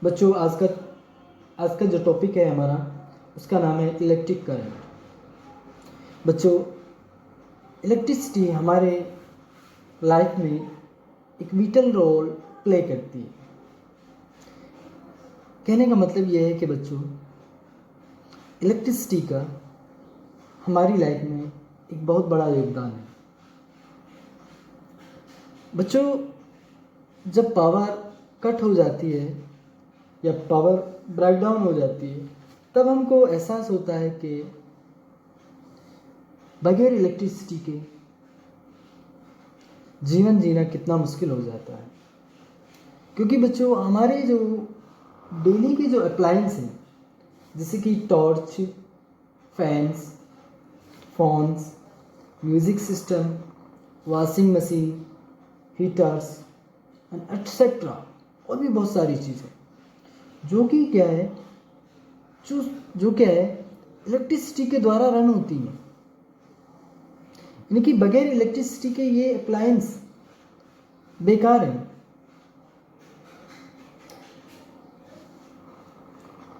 बच्चों आज का जो टॉपिक है हमारा उसका नाम है इलेक्ट्रिक करंट। बच्चों, इलेक्ट्रिसिटी हमारे लाइफ में एक विटल रोल प्ले करती है। कहने का मतलब यह है कि बच्चों, इलेक्ट्रिसिटी का हमारी लाइफ में एक बहुत बड़ा योगदान है। बच्चों, जब पावर कट हो जाती है या पावर ब्रेकडाउन हो जाती है, तब हमको एहसास होता है कि बगैर इलेक्ट्रिसिटी के जीवन जीना कितना मुश्किल हो जाता है। क्योंकि बच्चों, हमारे जो डेली के जो अप्लायंस हैं, जैसे कि torch, fans, phones, music system, washing machine, heaters and etcetera, और भी बहुत सारी चीज़ें जो कि क्या है जो क्या है इलेक्ट्रिसिटी के द्वारा रन होती हैं। यानी कि बगैर इलेक्ट्रिसिटी के ये अप्लायंस बेकार हैं।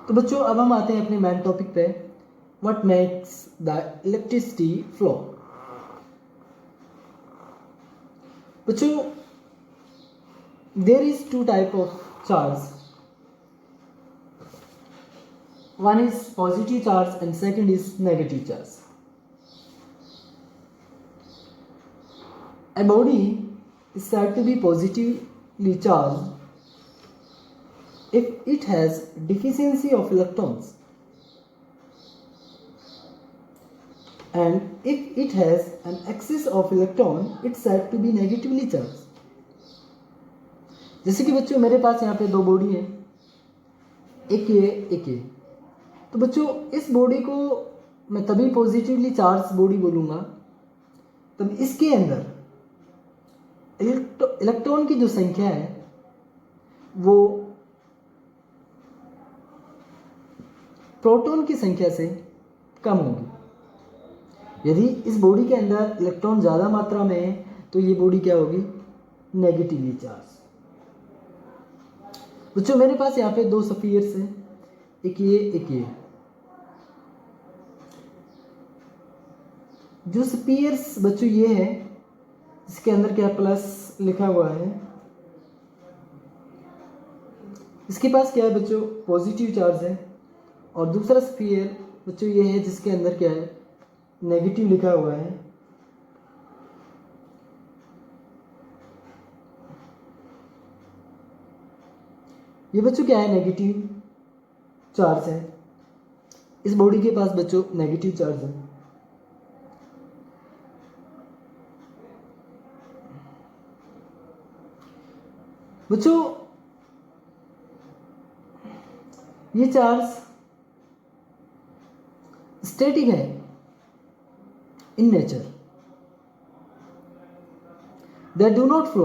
तो बच्चों, अब हम आते हैं अपने मेन टॉपिक पे, what makes the electricity flow. बच्चों, there is two type of charge, one is positive charge and second is negative charge. A body is said to be positively charged if it has deficiency of electrons, and if it has an excess of electron, it's said to be negatively charged. जैसे कि बच्चों, मेरे पास यहाँ पे दो body है, एक ये एक ये। तो बच्चों, इस बॉडी को मैं तभी पॉजिटिवली चार्ज बॉडी बोलूँगा तब इसके अंदर इलेक्ट्रॉन की जो संख्या है वो प्रोटॉन की संख्या से कम होगी। यदि इस बॉडी के अंदर इलेक्ट्रॉन ज़्यादा मात्रा में है तो ये बॉडी क्या होगी? Negatively charge. बच्चों, मेरे पास यहाँ पे दो स्फीयर्स हैं, एक ये एक ये। जो स्फीयर्स बच्चों ये है, इसके अंदर क्या प्लस लिखा हुआ है, इसके पास क्या है बच्चों? पॉजिटिव चार्ज है। और दूसरा स्फीयर बच्चों ये है जिसके अंदर क्या है? नेगेटिव लिखा हुआ है। ये बच्चों क्या है? नेगेटिव चार्ज है। इस बॉडी के पास बच्चों नेगेटिव चार्ज है। बच्चों, ये चार्ज स्टैटिक है in nature, they do not flow.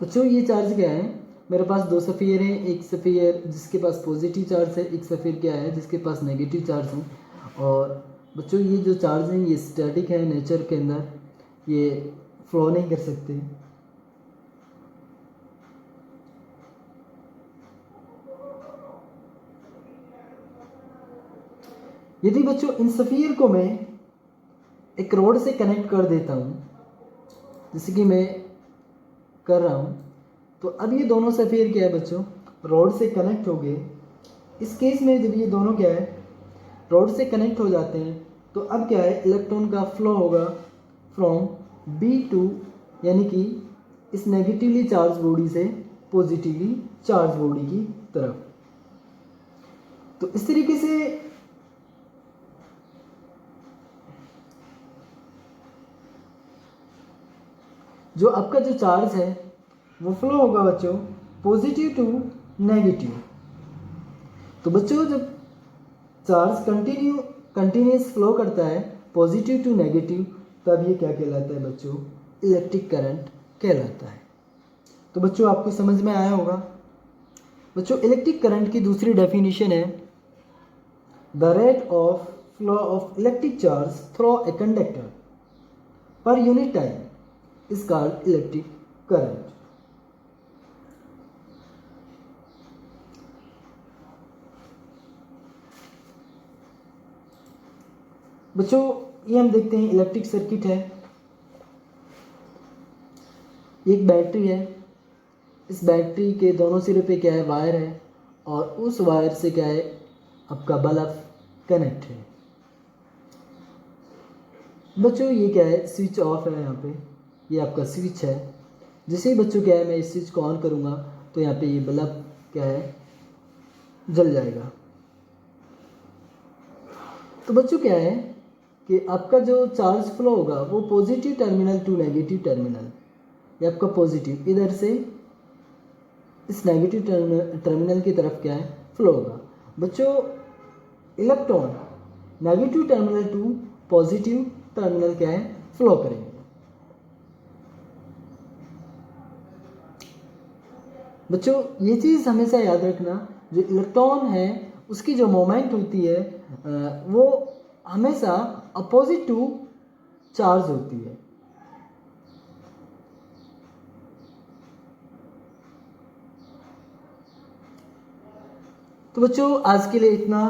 बच्चों, ये चार्ज क्या है? मेरे पास दो स्फीयर हैं, एक स्फीयर जिसके पास पॉजिटिव चार्ज है, एक स्फीयर क्या है जिसके पास नेगेटिव चार्ज है। और बच्चों, ये जो चार्ज हैं ये स्टैटिक है नेचर के अंदर, ये फ्लो नहीं कर सकते। यदि बच्चों इन स्फीयर को मैं एक रोड से कनेक्ट कर देता हूँ, जैसे कि मैं कर रहा हूँ, तो अब ये दोनों स्फीयर क्या है बच्चों? रोड से कनेक्ट हो गए। इस केस में जब ये दोनों क्या है? रोड से कनेक्ट हो जाते हैं, तो अब क्या है? इलेक्ट्रॉन का फ्लो होगा फ्रॉम बी टू, यानी कि इस नेगेटिवली चार्ज बॉडी से पॉजिटिवली चार्ज बॉडी की तरफ। तो इस तरीके से जो आपका जो चार्ज है वो फ्लो होगा बच्चों पॉजिटिव टू नेगेटिव। तो बच्चों, जब चार्ज कंटिन्यूस फ्लो करता है पॉजिटिव टू नेगेटिव, तब ये क्या कहलाता है बच्चों? इलेक्ट्रिक करंट कहलाता है। तो बच्चों, आपको समझ में आया होगा। बच्चों, इलेक्ट्रिक करंट की दूसरी डेफिनेशन है the rate of flow of electric charge through a conductor per unit time is called electric current. बच्चों ये हम देखते हैं इलेक्ट्रिक सर्किट है, एक बैटरी है, इस बैटरी के दोनों सिरे पे क्या है, वायर है, और उस वायर से क्या है, आपका बल्ब कनेक्ट है। बच्चों ये क्या है, स्विच ऑफ है, यहाँ पे ये आपका स्विच है। जैसे ही बच्चों क्या है, मैं इस स्विच को ऑन करूँगा तो यहाँ पे ये बल्ब क्या है, जल जाएगा। तो बच्चों क्या है कि आपका जो चार्ज फ्लो होगा वो positive terminal to negative terminal, ये आपका पॉजिटिव इधर से इस नेगेटिव टर्मिनल की तरफ क्या है, फ्लो होगा। बच्चों electron negative terminal to positive terminal क्या है, फ्लो करेंगे। बच्चों ये चीज़ हमेशा याद रखना, जो इलेक्ट्रॉन है उसकी जो मोमेंट होती है वो हमेशा अपोजिट टू चार्ज होती है। तो बच्चों आज के लिए इतना।